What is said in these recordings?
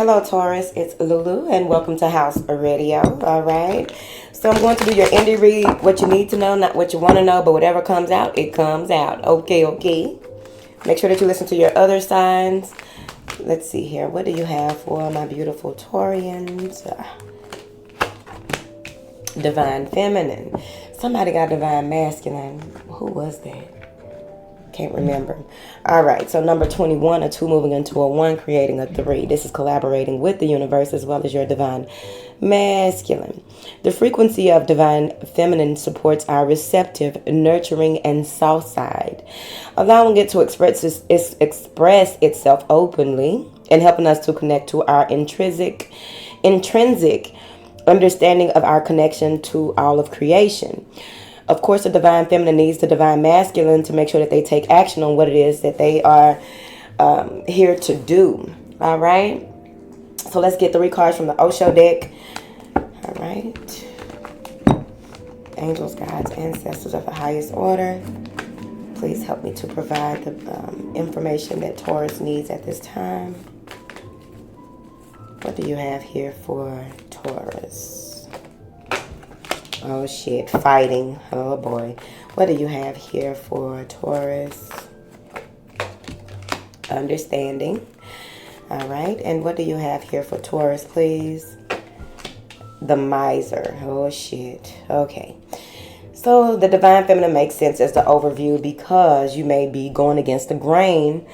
Hello Taurus, it's Lulu and welcome to House Radio. Alright. So I'm going to do your indie read, what you need to know, not what you want to know, but whatever comes out, it comes out. Okay. Make sure that you listen to your other signs. Let's see here. What do you have for my beautiful Taurians? Divine Feminine. Somebody got Divine Masculine. Who was that? Can't remember. All right, so number 21, a 2 moving into a 1, creating a 3. This is collaborating with the universe as well as your divine masculine. The frequency of divine feminine supports our receptive, nurturing, and soft side, allowing it to express itself openly and helping us to connect to our intrinsic understanding of our connection to all of creation. Of course, the divine feminine needs the divine masculine to make sure that they take action on what it is that they are here to do. All right. So let's get 3 cards from the Osho deck. All right. Angels, guides, ancestors of the highest order. Please help me to provide the information that Taurus needs at this time. What do you have here for Taurus? Oh shit, fighting. Oh boy. What do you have here for Taurus? Understanding. All right. And what do you have here for Taurus, please? The miser. Oh shit. Okay. So the divine feminine makes sense as the overview because you may be going against the grain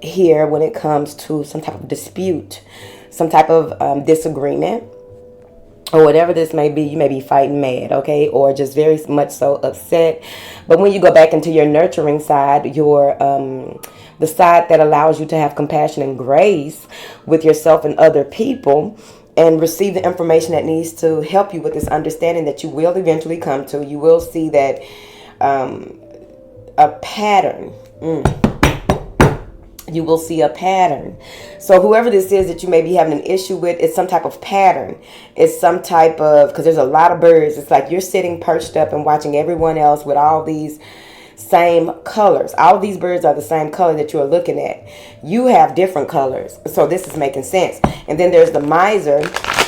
here when it comes to some type of dispute, some type of disagreement. Or whatever this may be, you may be fighting mad, okay? Or just very much so upset. But when you go back into your nurturing side, your the side that allows you to have compassion and grace with yourself and other people and receive the information that needs to help you with this understanding that you will eventually come to, you will see that a pattern. You will see a pattern. So whoever this is that you may be having an issue with, it's some type of pattern. It's some type of, because there's a lot of birds. It's like you're sitting perched up and watching everyone else with all these same colors. All these birds are the same color that you are looking at. You have different colors. So this is making sense. And then there's the miser,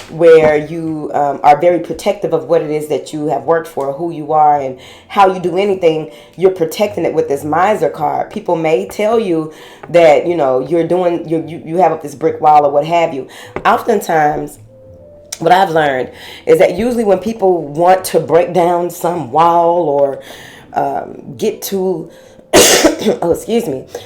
where you are very protective of what it is that you have worked for, who you are, and how you do anything. You're protecting it with this miser card. People may tell you that, you know, you're doing, you have up this brick wall or what have you. Oftentimes, what I've learned is that usually when people want to break down some wall or get to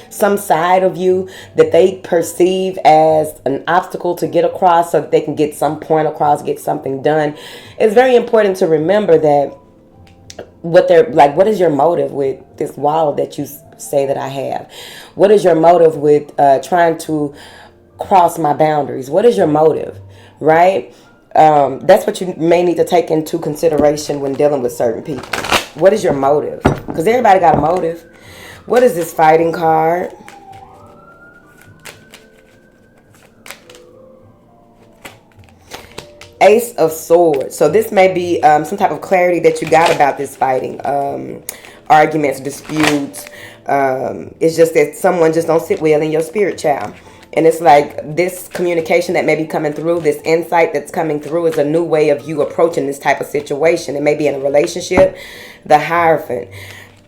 some side of you that they perceive as an obstacle to get across so that they can get some point across, get something done. It's very important to remember that what is your motive with this wall that you say that I have? What is your motive with trying to cross my boundaries? What is your motive, right? That's what you may need to take into consideration when dealing with certain people. What is your motive? Because everybody got a motive. What is this fighting card? Ace of Swords. So this may be some type of clarity that you got about this fighting. Arguments, disputes. It's just that someone just don't sit well in your spirit, child. And it's like this communication that may be coming through, this insight that's coming through is a new way of you approaching this type of situation. It may be in a relationship, the Hierophant.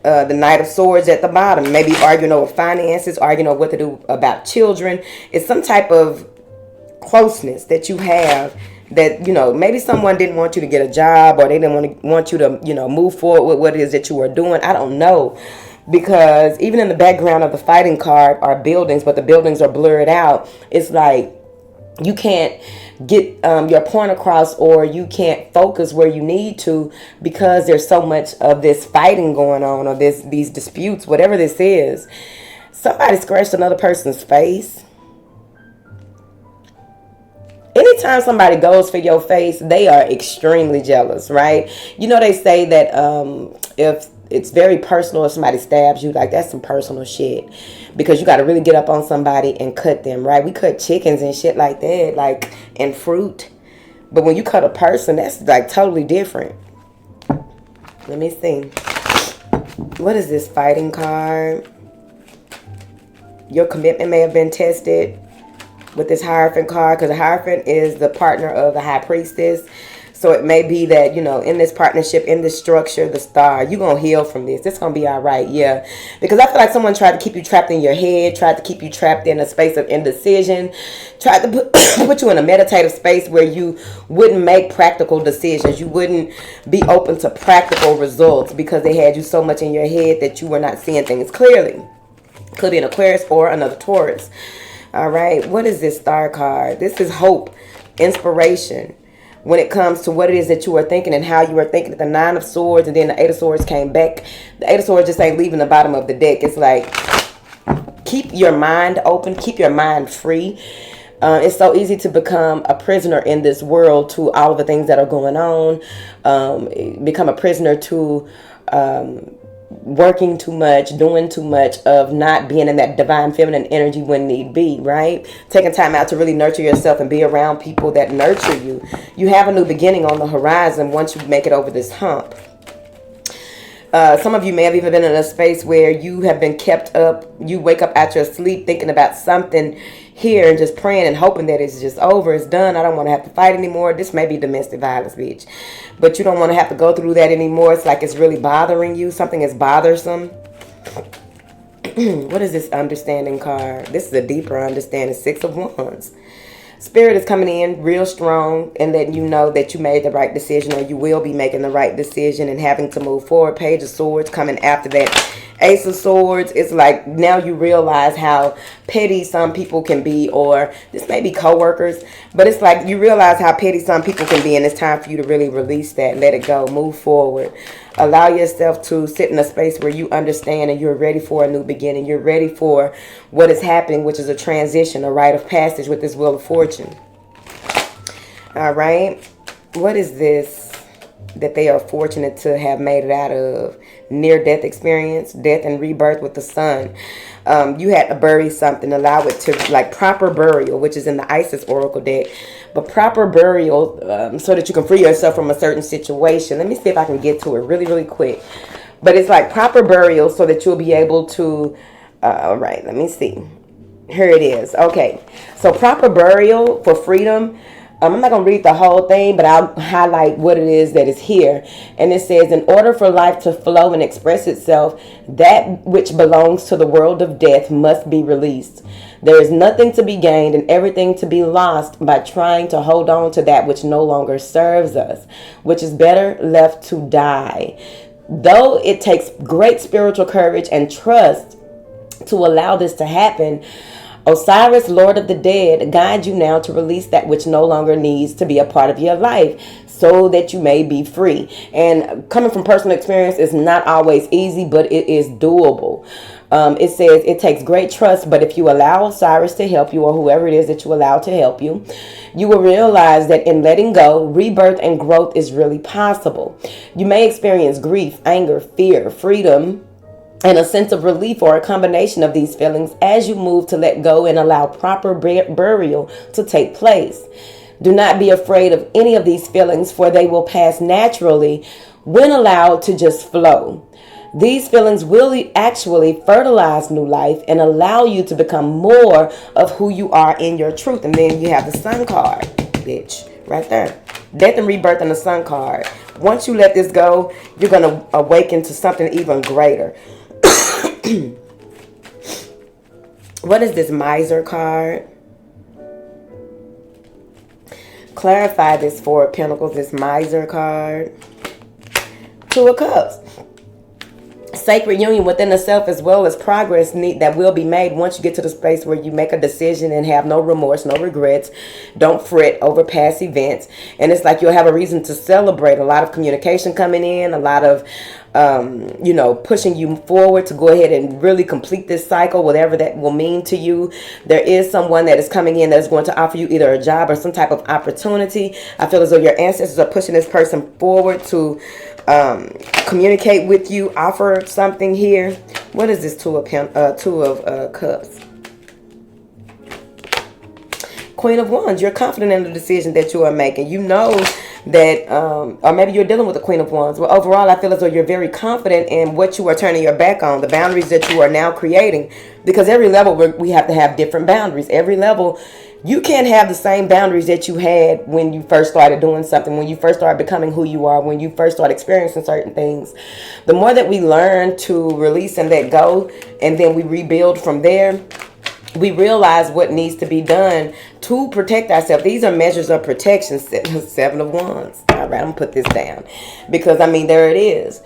The Knight of Swords at the bottom. Maybe arguing over finances, arguing over what to do about children. It's some type of closeness that you have that, you know, maybe someone didn't want you to get a job or they didn't want you to, you know, move forward with what it is that you were doing. I don't know. Because even in the background of the fighting card are buildings, but the buildings are blurred out. It's like you can't get your point across, or you can't focus where you need to because there's so much of this fighting going on, or these disputes, whatever this is. Somebody scratched another person's face. Anytime somebody goes for your face, they are extremely jealous, right? You know, they say that if it's very personal, if somebody stabs you, like that's some personal shit, because you got to really get up on somebody and cut them, right? We cut chickens and shit like that, like, and fruit. But when you cut a person, that's like totally different. Let me see. What is this fighting card? Your commitment may have been tested. with this Hierophant card, because the Hierophant is the partner of the High Priestess. So it may be that, you know, in this partnership, in this structure, the star, you're going to heal from this. It's going to be all right, yeah. Because I feel like someone tried to keep you trapped in your head, tried to keep you trapped in a space of indecision, tried to put you in a meditative space where you wouldn't make practical decisions. You wouldn't be open to practical results because they had you so much in your head that you were not seeing things clearly. Could be an Aquarius or another Taurus. All right, what is this star card? This is hope, inspiration. When it comes to what it is that you are thinking and how you are thinking. The Nine of Swords and then the Eight of Swords came back. The Eight of Swords just ain't leaving the bottom of the deck. It's like, keep your mind open. Keep your mind free. It's so easy to become a prisoner in this world to all of the things that are going on. Become a prisoner to working too much, doing too much, of not being in that divine feminine energy when need be, right? Taking time out to really nurture yourself and be around people that nurture you. You have a new beginning on the horizon once you make it over this hump. Some of you may have even been in a space where you have been kept up. You wake up out your sleep thinking about something here and just praying and hoping that it's just over, it's done. I don't want to have to fight anymore. This may be domestic violence, bitch. But you don't want to have to go through that anymore. It's like it's really bothering you. Something is bothersome. What is this understanding card? This is a deeper understanding. Six of Wands. Spirit is coming in real strong and letting you know that you made the right decision, or you will be making the right decision and having to move forward. Page of Swords coming after that. Ace of Swords. It's like now you realize how petty some people can be, or this may be co-workers, but it's like you realize how petty some people can be, and it's time for you to really release that. Let it go. Move forward. Allow yourself to sit in a space where you understand and you're ready for a new beginning. You're ready for what is happening, which is a transition, a rite of passage with this Wheel of Fortune. All right. What is this that they are fortunate to have made it out of? Near-death experience, death and rebirth with the sun. You had to bury something, allow it to, like proper burial, which is in the Isis Oracle deck. But proper burial so that you can free yourself from a certain situation. Let me see if I can get to it really, really quick. But it's like proper burial so that you'll be able to, all right, let me see. Here it is. Okay, so proper burial for freedom. I'm not going to read the whole thing, but I'll highlight what it is that is here. And it says, in order for life to flow and express itself, that which belongs to the world of death must be released. There is nothing to be gained and everything to be lost by trying to hold on to that which no longer serves us, which is better left to die. Though it takes great spiritual courage and trust to allow this to happen, Osiris, Lord of the Dead, guides you now to release that which no longer needs to be a part of your life so that you may be free. And coming from personal experience, it's not always easy, but it is doable. It says it takes great trust, but if you allow Osiris to help you, or whoever it is that you allow to help you, you will realize that in letting go, rebirth and growth is really possible. You may experience grief, anger, fear, freedom, and a sense of relief, or a combination of these feelings as you move to let go and allow proper burial to take place. Do not be afraid of any of these feelings, for they will pass naturally when allowed to just flow. These feelings will actually fertilize new life and allow you to become more of who you are in your truth. And then you have the Sun card, bitch, right there. Death and rebirth and the Sun card. Once you let this go, you're going to awaken to something even greater. What is this Miser card? Clarify this Four of Pentacles, this Miser card. Two of Cups. Sacred union within the self, as well as progress that will be made once you get to the space where you make a decision and have no remorse, no regrets. Don't fret over past events. And it's like you'll have a reason to celebrate. A lot of communication coming in, a lot of pushing you forward to go ahead and really complete this cycle, whatever that will mean to you. There is someone that is coming in that is going to offer you either a job or some type of opportunity. I feel as though your ancestors are pushing this person forward to communicate with you, offer something here. What is this Two of Cups? Queen of Wands. You're confident in the decision that you are making. You know that, or maybe you're dealing with the Queen of Wands. Well, overall, I feel as though you're very confident in what you are turning your back on, the boundaries that you are now creating. Because every level, we have to have different boundaries. Every level, you can't have the same boundaries that you had when you first started doing something, when you first started becoming who you are, when you first started experiencing certain things. The more that we learn to release and let go, and then we rebuild from there, we realize what needs to be done to protect ourselves. These are measures of protection. Seven of Wands. All right, I'm gonna put this down because I mean, there it is.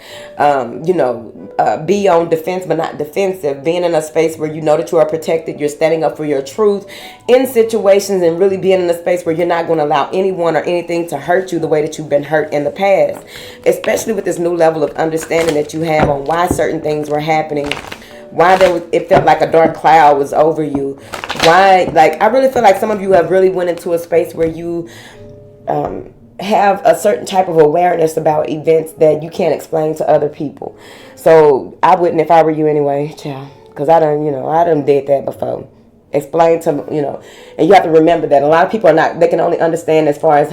Be on defense but not defensive. Being in a space where you know that you are protected, you're standing up for your truth in situations, and really being in a space where you're not going to allow anyone or anything to hurt you the way that you've been hurt in the past. Especially with this new level of understanding that you have on why certain things were happening. Why it felt like a dark cloud was over you. Why, like, I really feel like some of you have really went into a space where you have a certain type of awareness about events that you can't explain to other people. So I wouldn't if I were you anyway, child, because I done did that before. Explain to, and you have to remember that a lot of people they can only understand as far as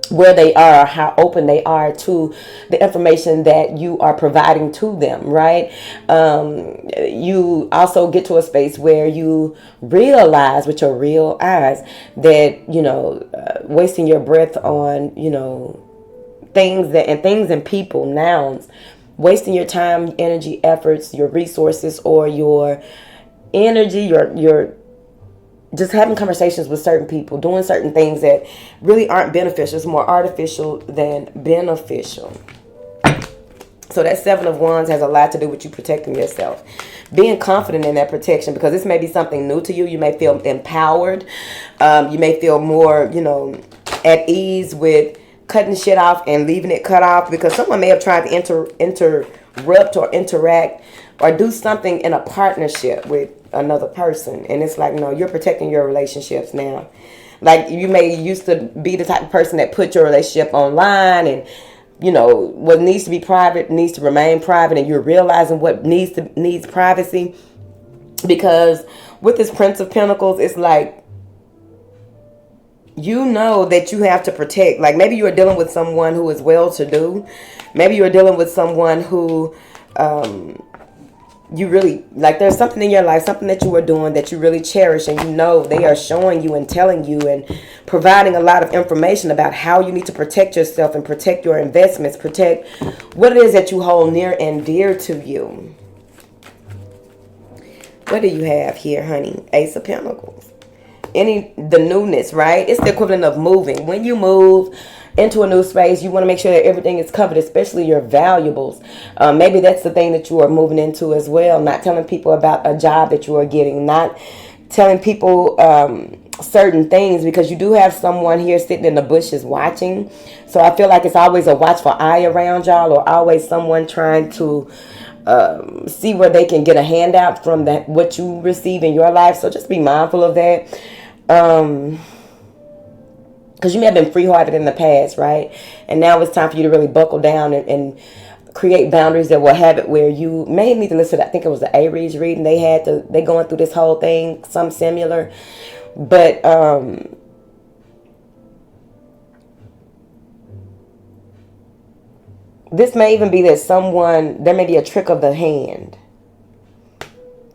where they are, how open they are to the information that you are providing to them, right? You also get to a space where you realize with your real eyes that, wasting your breath on, things and people, nouns, wasting your time, energy, efforts, your resources, or your energy, your just having conversations with certain people, doing certain things that really aren't beneficial. It's more artificial than beneficial. So that Seven of Wands has a lot to do with you protecting yourself. Being confident in that protection, because this may be something new to you. You may feel empowered. You may feel more, at ease with cutting shit off and leaving it cut off, because someone may have tried to interrupt or interact or do something in a partnership with another person, and it's like, no, you're protecting your relationships now. Like, you may used to be the type of person that put your relationship online, and what needs to be private needs to remain private, and you're realizing what needs privacy. Because with this Prince of Pentacles, it's like, that you have to protect. Like, maybe you are dealing with someone who is well-to-do. Maybe you are dealing with someone who you really, like, there's something in your life, something that you are doing that you really cherish, and they are showing you and telling you and providing a lot of information about how you need to protect yourself and protect your investments, protect what it is that you hold near and dear to you. What do you have here, honey? Ace of Pentacles. The newness, right? It's the equivalent of moving. When you move into a new space, you want to make sure that everything is covered, especially your valuables. Maybe that's the thing that you are moving into as well. Not telling people about a job that you are getting. Not telling people certain things, because you do have someone here sitting in the bushes watching. So I feel like it's always a watchful eye around y'all, or always someone trying to see where they can get a handout from what you receive in your life. So just be mindful of that. Because you may have been free-hearted in the past, right? And now it's time for you to really buckle down and create boundaries that will have it where you may need to listen to, I think it was the Aries reading. They going through this whole thing, some similar. But this may even be that there may be a trick of the hand.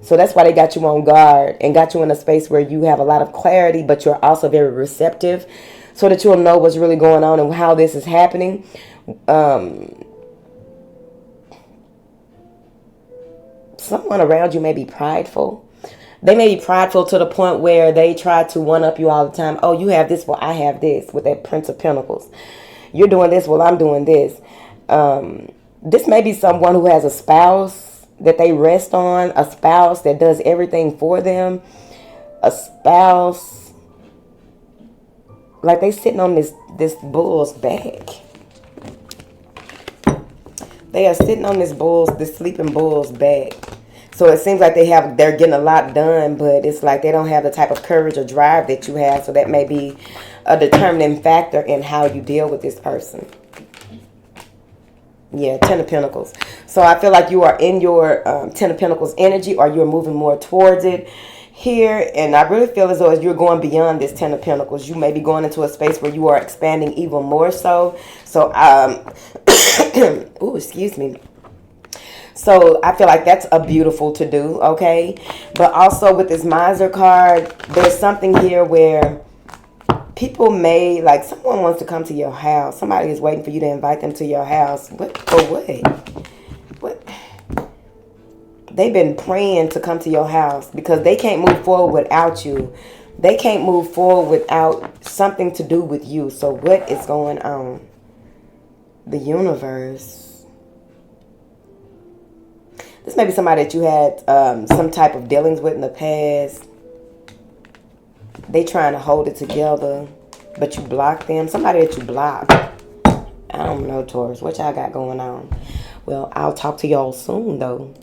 So that's why they got you on guard and got you in a space where you have a lot of clarity, but you're also very receptive, so that you'll know what's really going on and how this is happening. Someone around you may be prideful. They may be prideful to the point where they try to one-up you all the time. Oh, you have this, well, I have this, with that Prince of Pentacles. You're doing this, well, I'm doing this. This may be someone who has a spouse that they rest on, a spouse that does everything for them, a spouse, like they sitting on this bull's back. They are sitting on this sleeping bull's back. So it seems like they're getting a lot done, but it's like they don't have the type of courage or drive that you have. So that may be a determining factor in how you deal with this person. Yeah, Ten of Pentacles. So I feel like you are in your Ten of Pentacles energy, or you're moving more towards it. here, and I really feel as though as you're going beyond this Ten of Pentacles, you may be going into a space where you are expanding even more so. So, oh, excuse me. So I feel like that's a beautiful to do, okay? But also with this Miser card, there's something here where people may, like someone wants to come to your house. Somebody is waiting for you to invite them to your house. What? For what? What? They've been praying to come to your house because they can't move forward without you. They can't move forward without something to do with you. So what is going on? The universe. This may be somebody that you had some type of dealings with in the past. They trying to hold it together, but you block them. Somebody that you block. I don't know, Taurus. What y'all got going on? Well, I'll talk to y'all soon, though.